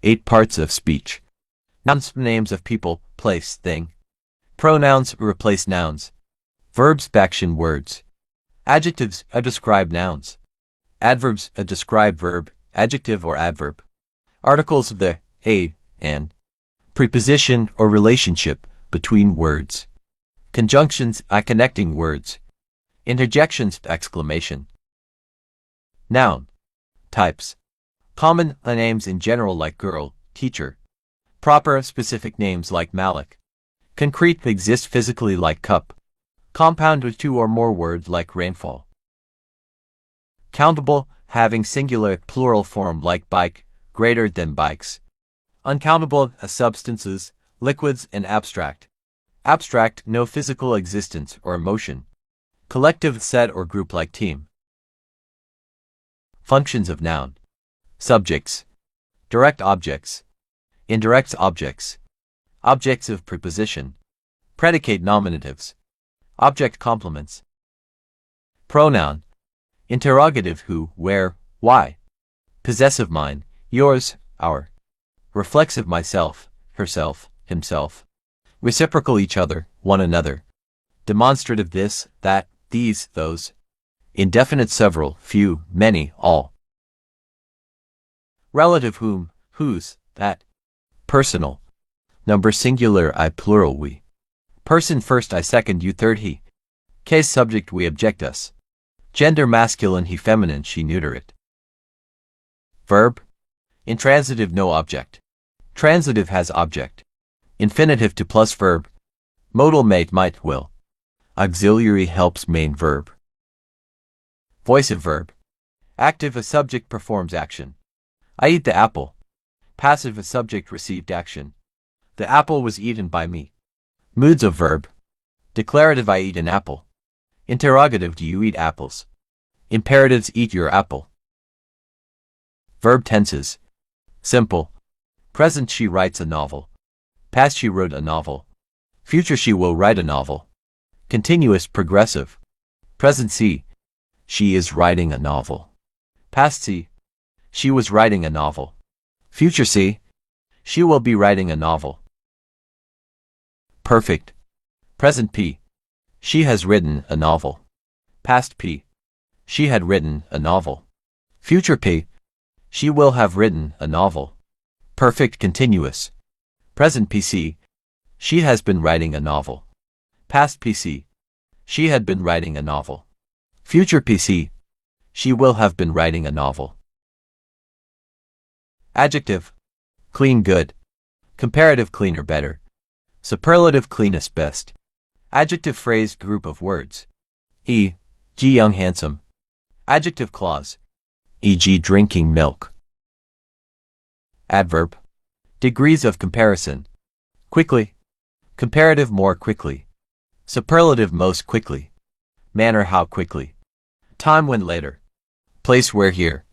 8 parts of speech. Nouns, names of people, place, thing. Pronouns replace nouns. Verbs, action words. Adjectives describe nouns. Adverbs describe verb, adjective or adverb. Articles the, a, and. Preposition or relationship between words. Conjunctions connecting words. Interjections exclamation. Noun. Types. Common names in general like girl, teacher. Proper specific names like Malik. Concrete exist physically like cup. Compound with 2 or more words like rainfall. Countable, having singular plural form like bike, greater than bikes. Uncountable substances, liquids and abstract. Abstract, no physical existence or motion. Collective, set or group like team. Functions of noun. Subjects. Direct objects. Indirect objects. Objects of preposition. Predicate nominatives. Object complements. Pronoun. Interrogative who, where, why. Possessive mine, yours, our. Reflexive myself, herself, himself. Reciprocal each other, one another. Demonstrative this, that, these, those. Indefinite several, few, many, all. Relative whom, whose, that. Personal. Number singular I plural we. Person first I second you third he. Case subject we object us. Gender masculine he feminine she neuter it. Verb. Intransitive no object. Transitive has object. Infinitive to plus verb. Modal mate might will. Auxiliary helps main verb. Voiceive verb. Active a subject performs action. I eat the apple. Passive a subject received action. The apple was eaten by me. Moods of verb. Declarative I eat an apple. Interrogative do you eat apples? Imperatives eat your apple. Verb tenses. Simple. Present she writes a novel. Past she wrote a novel. Future she will write a novel. Continuous progressive. Present C. She is writing a novel. Past C. She was writing a novel. Future C. She will be writing a novel. Perfect. Present P. She has written a novel. Past P. She had written a novel. Future P. She will have written a novel. Perfect continuous. Present PC. She has been writing a novel. Past PC. She had been writing a novel. Future PC. She will have been writing a novel. Adjective. Clean good. Comparative cleaner better. Superlative cleanest best. Adjective phrase group of words. E. G young handsome. Adjective clause. E.g. drinking milk. Adverb. Degrees of comparison. Quickly. Comparative more quickly. Superlative most quickly. Manner how quickly. Time when later. Place where here.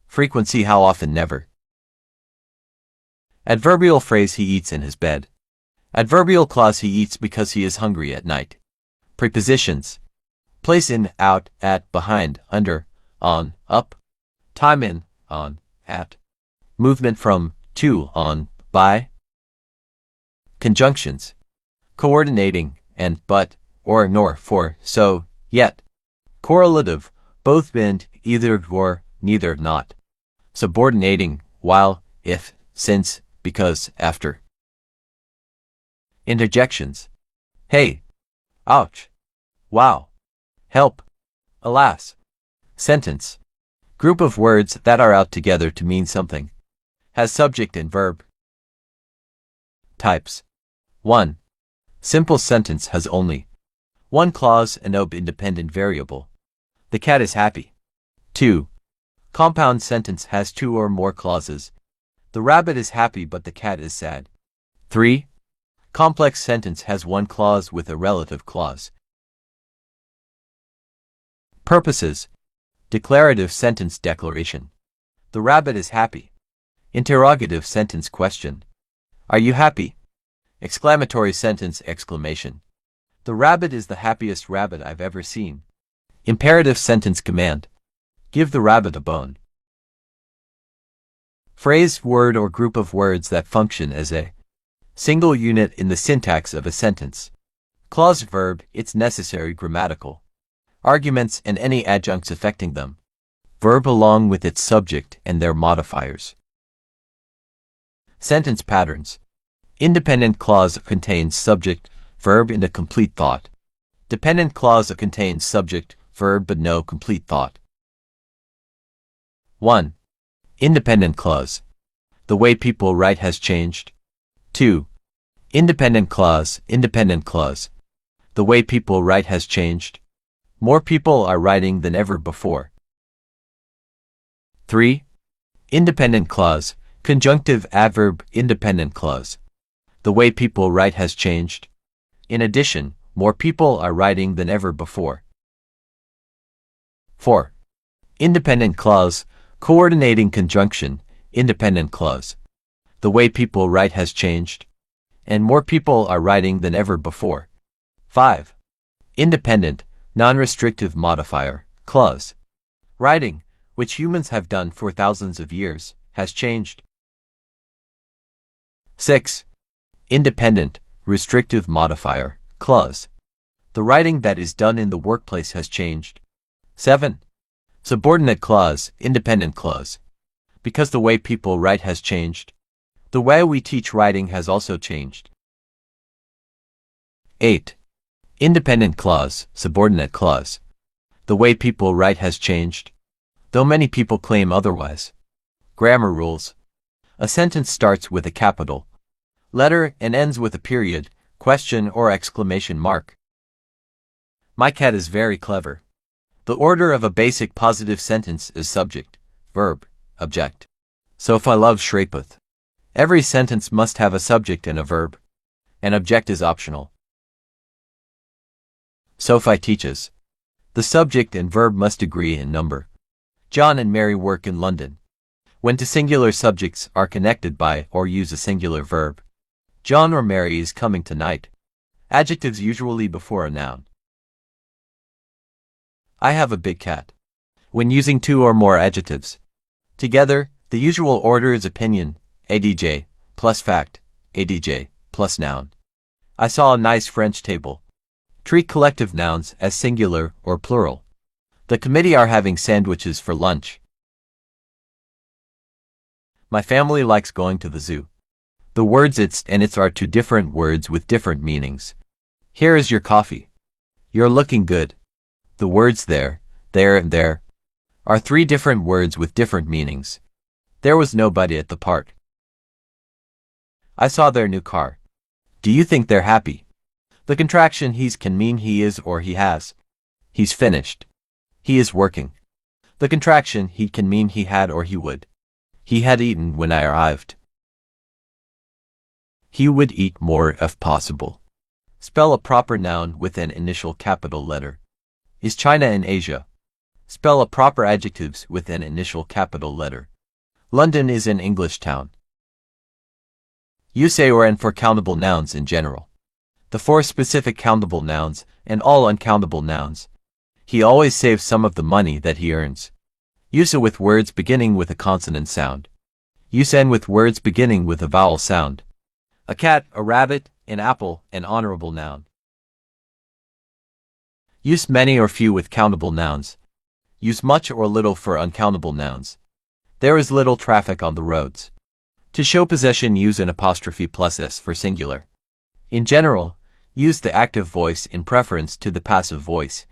Frequency how often never. Adverbial phrase he eats in his bed. Adverbial clause he eats because he is hungry at night. Prepositions. Place in, out, at, behind, under, on, up. Time in, on, at. Movement from, to, on, by. Conjunctions. Coordinating, and, but, or, nor, for, so, yet. Correlative, both and, either, or, neither, not. Subordinating, while, if, since, because, after. Interjections. Hey. Ouch. Wow. Help. Alas. Sentence. Group of words that are out together to mean something. Has subject and verb. Types. 1. Simple sentence has only one clause and no independent variable. The cat is happy. 2. Compound sentence has 2 or more clauses. The rabbit is happy but the cat is sad. 3. Complex sentence has 1 clause with a relative clause. Purposes. Declarative sentence declaration. The rabbit is happy. Interrogative sentence question. Are you happy? Exclamatory sentence exclamation. The rabbit is the happiest rabbit I've ever seen. Imperative sentence command. Give the rabbit a bone. Phrase, word or group of words that function as a single unit in the syntax of a sentence. Clause, verb, its necessary grammatical arguments and any adjuncts affecting them. Verb along with its subject and their modifiers. Sentence patterns. Independent clause contains subject, verb and a complete thought. Dependent clause contains subject, verb but no complete thought. 1. Independent clause. The way people write has changed. 2. Independent clause. The way people write has changed. More people are writing than ever before. 3. Independent clause. Conjunctive adverb independent clause. The way people write has changed. In addition, more people are writing than ever before. 4. Independent clause. Coordinating conjunction independent clause. The way people write has changed. And more people are writing than ever before. 5. Independent, non-restrictive modifier clause. Writing, which humans have done for thousands of years, has changed. 6. Independent, restrictive modifier clause. The writing that is done in the workplace has changed. 7. Subordinate clause, independent clause. Because the way people write has changed, the way we teach writing has also changed. 8. Independent clause, subordinate clause. The way people write has changed, though many people claim otherwise. Grammar rules. A sentence starts with a capital letter and ends with a period, question or exclamation mark. My cat is very clever. The order of a basic positive sentence is subject, verb, object. Sophie loves Shrapeth. Every sentence must have a subject and a verb. An object is optional. Sophie teaches. The subject and verb must agree in number. John and Mary work in London. When two singular subjects are connected by or use a singular verb. John or Mary is coming tonight. Adjectives usually before a noun. I have a big cat. When using two or more adjectives together, the usual order is opinion, adj, plus fact, adj, plus noun. I saw a nice French table. Treat collective nouns as singular or plural. The committee are having sandwiches for lunch. My family likes going to the zoo. The words it's and its are two different words with different meanings. Here is your coffee. You're looking good. The words there, and there are three different words with different meanings. There was nobody at the park. I saw their new car. Do you think they're happy? The contraction he's can mean he is or he has. He's finished. He is working. The contraction he can mean he had or he would. He had eaten when I arrived. He would eat more if possible. Spell a proper noun with an initial capital letter. Is China in Asia? Spell a proper adjectives with an initial capital letter. London is an English town. Use a or an for countable nouns in general. The four specific countable nouns and all uncountable nouns. He always saves some of the money that he earns. Use a with words beginning with a consonant sound. Use an with words beginning with a vowel sound. A cat, a rabbit, an apple, an honorable noun. Use many or few with countable nouns. Use much or little for uncountable nouns. There is little traffic on the roads. To show possession, use an apostrophe plus s for singular. In general, use the active voice in preference to the passive voice.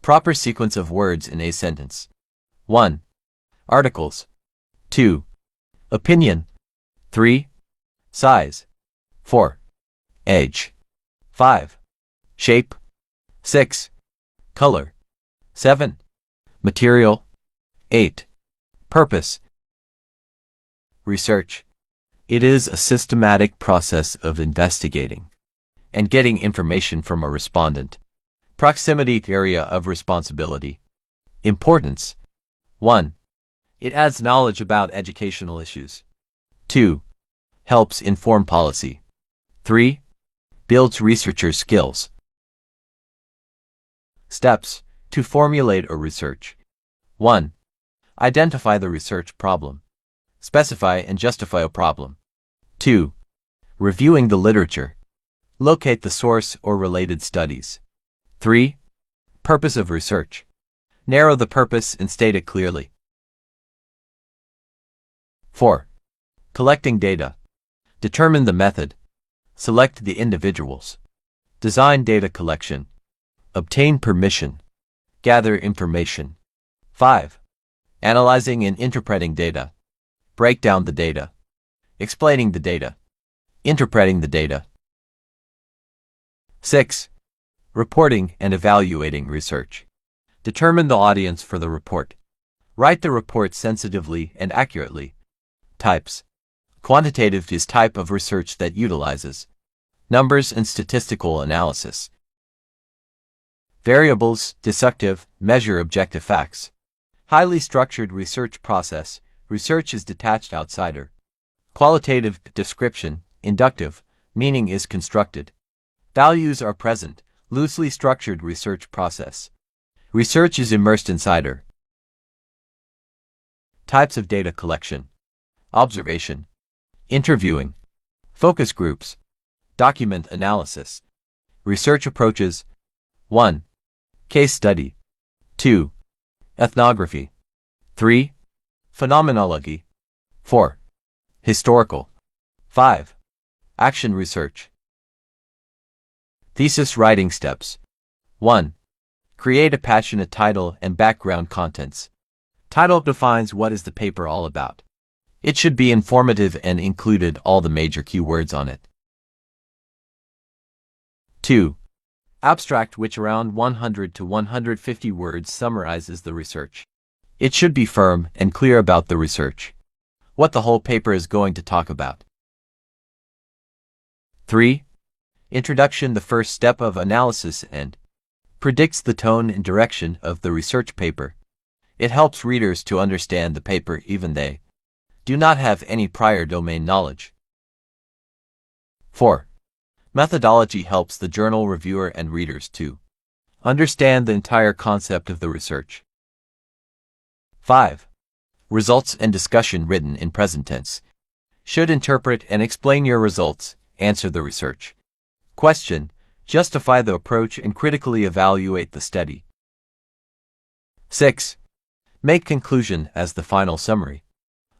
Proper sequence of words in a sentence. 1. Articles. 2. Opinion. 3. Size. 4. Age. 5. Shape. 6. Color. 7. Material. 8. Purpose. Research. It is a systematic process of investigating and getting information from a respondent. Proximity, area of responsibility. Importance. 1. It adds knowledge about educational issues. 2. Helps inform policy. 3. Builds researcher skills. Steps to formulate a research. 1. Identify the research problem. Specify and justify a problem. 2. Reviewing the literature. Locate the source or related studies. 3. Purpose of research. Narrow the purpose and state it clearly. 4. Collecting data. Determine the method. Select the individuals. Design data collection. Obtain permission. Gather information. 5. Analyzing and interpreting data. Break down the data. Explaining the data. Interpreting the data. 6. Reporting and evaluating research. Determine the audience for the report. Write the report sensitively and accurately. Types. Quantitative is type of research that utilizes numbers and statistical analysis. Variables, deductive, measure objective facts. Highly structured research process. Research is detached outsider. Qualitative, description, inductive, meaning is constructed. Values are present, loosely structured research process. Research is immersed insider. Types of data collection. Observation. Interviewing. Focus groups. Document analysis. Research approaches. 1. Case study. 2. Ethnography. 3. Phenomenology. 4. Historical. 5. Action research. Thesis writing steps. 1. Create a passionate title and background contents. Title defines what is the paper all about. It should be informative and included all the major keywords on it. 2. Abstract, which around 100 to 150 words summarizes the research. It should be firm and clear about the research. What the whole paper is going to talk about. 3. Introduction, the first step of analysis and predicts the tone and direction of the research paper. It helps readers to understand the paper even they do not have any prior domain knowledge. 4. Methodology helps the journal reviewer and readers to understand the entire concept of the research. 5. Results and discussion, written in present tense. Should interpret and explain your results, answer the research question, justify the approach, and critically evaluate the study. 6. Make conclusion as the final summary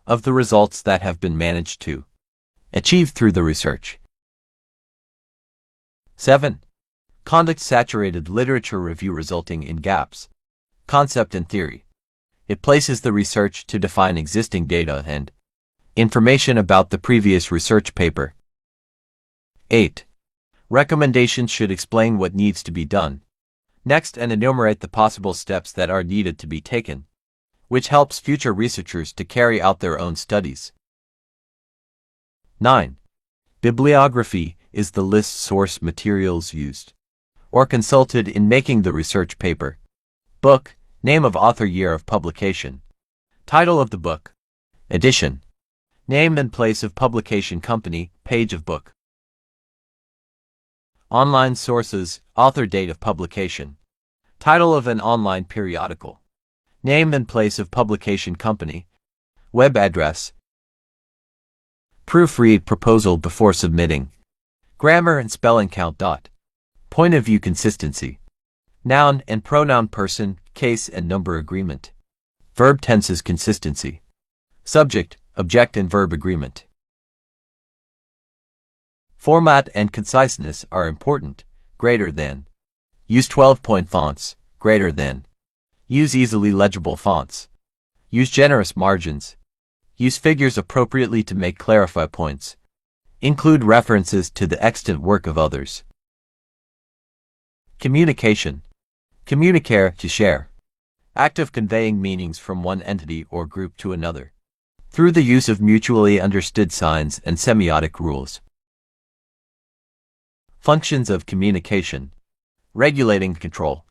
of the results that have been managed to achieve through the research. 7. Conduct saturated literature review, resulting in gaps, concept and theory. It places the research to define existing data and information about the previous research paper. 8. Recommendations should explain what needs to be done next and enumerate the possible steps that are needed to be taken, which helps future researchers to carry out their own studies. 9. Bibliography is the list source materials used or consulted in making the research paper. Book, name of author, year of publication, title of the book, edition, name and place of publication, company, page of book. Online sources, author, date of publication, title of an online periodical, name and place of publication, company, web address. Proofread proposal before submitting. Grammar and spelling count. Point of view consistency. Noun and pronoun, person, case and number agreement. Verb tenses consistency. Subject, object and verb agreement. Format and conciseness are important. Greater than. Use 12-point fonts. Greater than. Use easily legible fonts. Use generous margins. Use figures appropriately to make clarify points. Include references to the extant work of others. Communication. Communicare, to share. Act of conveying meanings from one entity or group to another through the use of mutually understood signs and semiotic rules. Functions of communication. Regulating control.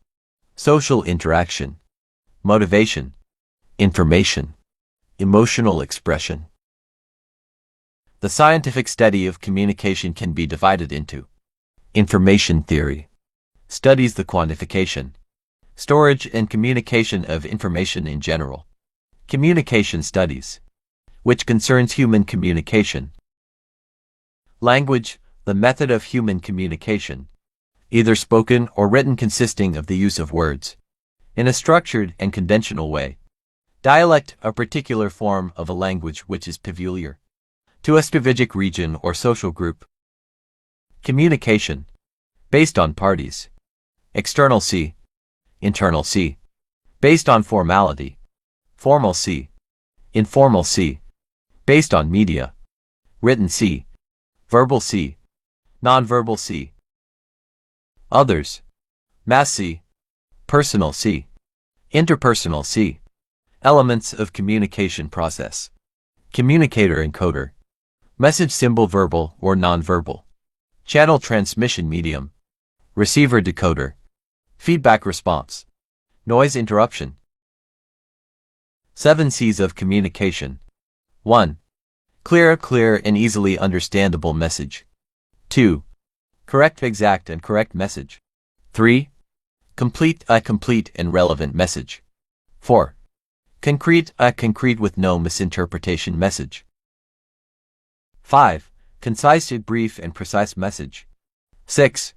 Social interaction. Motivation. Information. Emotional expression. The scientific study of communication can be divided into information theory. Studies the quantification, storage and communication of information in general. Communication studies, which concerns human communication. Language, the method of human communication, either spoken or written, consisting of the use of words in a structured and conventional way. Dialect, a particular form of a language which is peculiar to a specific region or social group. Communication, based on parties. External C. Internal C. Based on formality. Formal C. Informal C. Based on media. Written C. Verbal C. Nonverbal C. Others. Mass C. Personal C. Interpersonal C. Elements of communication process. Communicator encoder. Message symbol, verbal or nonverbal. Channel transmission medium. Receiver decoder. Feedback response. Noise interruption. 7 C's of communication. 1. Clear and easily understandable message. 2. Correct, exact and correct message. 3. Complete and relevant message. 4. Concrete with no misinterpretation message. 5. Concise, brief and precise message. 6.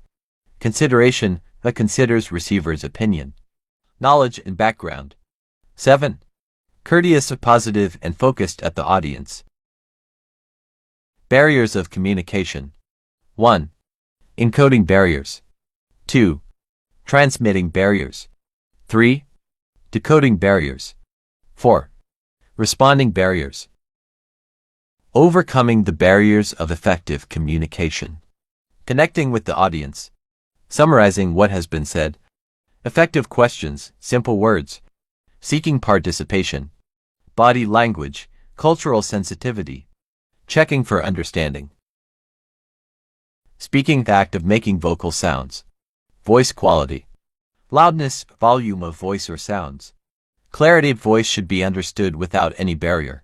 Consideration, considers receiver's opinion, knowledge and background. 7. Courteous, positive and focused at the audience. Barriers of communication. 1. Encoding barriers. 2. Transmitting barriers. 3. Decoding barriers. 4. Responding barriers. Overcoming the barriers of effective communication. Connecting with the audience. Summarizing what has been said. Effective questions, simple words. Seeking participation. Body language, cultural sensitivity. Checking for understanding. Speaking, the act of making vocal sounds. Voice quality. Loudness, volume of voice or sounds. Clarity of voice should be understood without any barrier.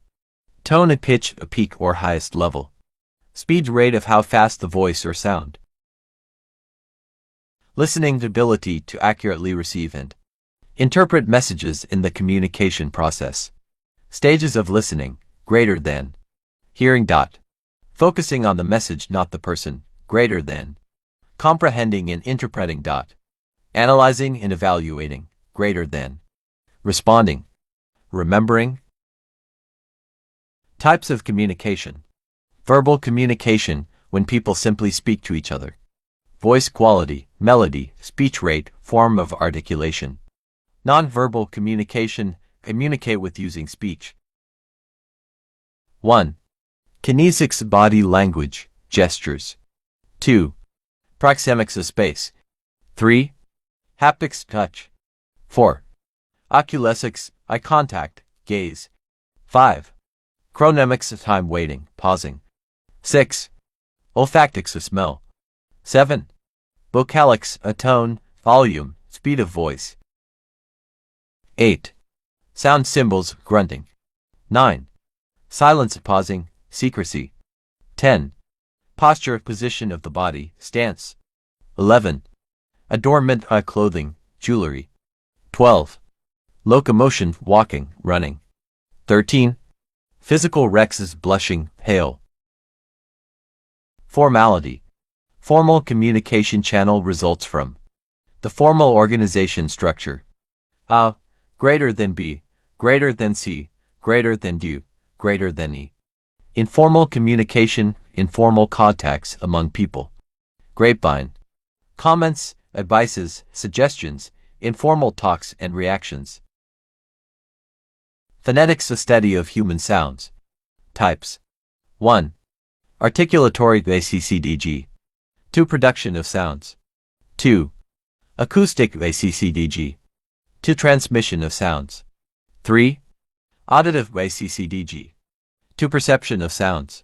Tone and pitch, a peak or highest level. Speed, rate of how fast the voice or sound. Listening, ability to accurately receive and interpret messages in the communication process. Stages of listening, greater than. Hearing. Focusing on the message, not the person, greater than. Comprehending and interpreting. Analyzing and evaluating, greater than. Responding. Remembering. Types of communication. Verbal communication, when people simply speak to each other. Voice quality, melody, speech rate, form of articulation. Nonverbal communication, communicate with using speech. 1. Kinesics, body language, gestures. 2. Proxemics of space. 3. Haptics, touch. 4. Oculesics, eye contact, gaze. 5. Chronemics, of time, waiting, pausing. 6. Olfactics, of smell. 7. Vocalics, a tone, volume, speed of voice. 8. Sound symbols, grunting. 9. Silence, pausing, secrecy. 10. Posture, position of the body, stance. 11. Adornment, clothing, jewelry. 12. Locomotion, walking, running. 13. Physical rexes, blushing, pale. Formality. Formal communication channel results from the formal organization structure. A. Greater than B, greater than C, greater than D, greater than E. Informal communication, informal contacts among people. Grapevine. Comments, advices, suggestions, informal talks and reactions. Phonetics, a study of human sounds. Types. 1. Articulatory, ACCDG. 2. Production of sounds. 2. Acoustic, ACCDG. 2. Transmission of sounds. 3. Auditive, ACCDG. 2. Perception of sounds.